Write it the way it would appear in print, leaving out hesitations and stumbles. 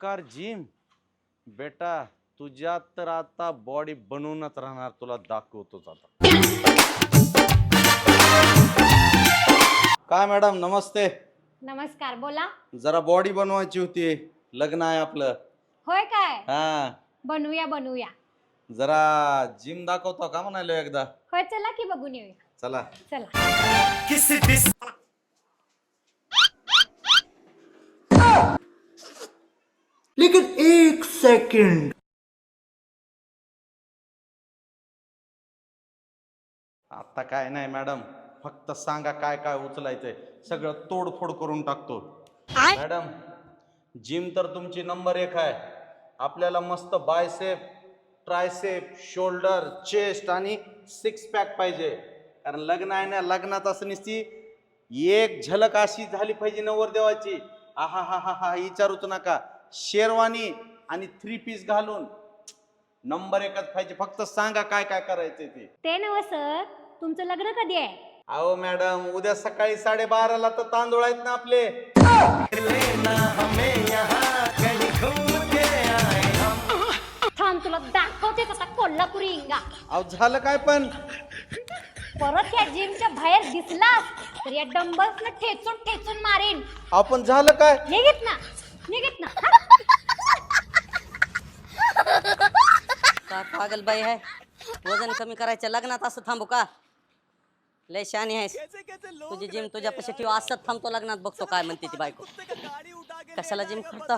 प्रकार जिम बेटा, तुझ्यात तर आता बॉडी बनवूनच राहणार, तुला दाखवतोच आता. काय मॅडम, नमस्ते. नमस्कार, बोला. जरा बॉडी बनवायची होती, लग्न आहे आपलं. होय काय? हा, बनवूया बनवूया. जरा जिम दाखवतो का म्हणालो एकदा. होय, चला की बघून येऊया. चला. चला. लेकिन एक सेकंड, आता काय नाही मॅडम, फक्त सांगा काय काय उचलायचंय, सगळं तोडफोड करून टाकतो. मॅडम, जिम तर तुमची नंबर 1 आहे. आपल्याला मस्त बायसेप, ट्रायसेप, शोल्डर, चेस्ट आणि 6 पॅक पाहिजे. कारण लग्न आहे ना, लग्नात असं नुसती एक झलक अशी झाली पाहिजे नवरदेवाची. आहा हा हा हा, विचारूच नका. शेरवानी आणि 3 पीस घालून नंबर 1च पाहिजे. फक्त सांगा काय काय करायचंय ते. ते नव सर, तुमचं लग्न कधी आहे? अहो मॅडम, उद्या सकाळी 12:30ला तर तांदूळ आहेत ना आपले. थांब, तुला दाखवते कसा कोल्हापुरी इंगा. अहो झालं काय पण? परत या जिमच्या बाहेर दिसलास तर या डंबल्स न ठेचून ठेचून मारेन. आपण झालं काय? निघित ना. का पागल बाई आहे, वजन कमी करायचं लग्नात असं थांबू का? लय शहाणी आहेस. तुझी जिम तुझ्यापाशी ठेव, असंच थांबतो लग्नात, बघतो काय म्हणते ती बायको. कशाला जिम करतो?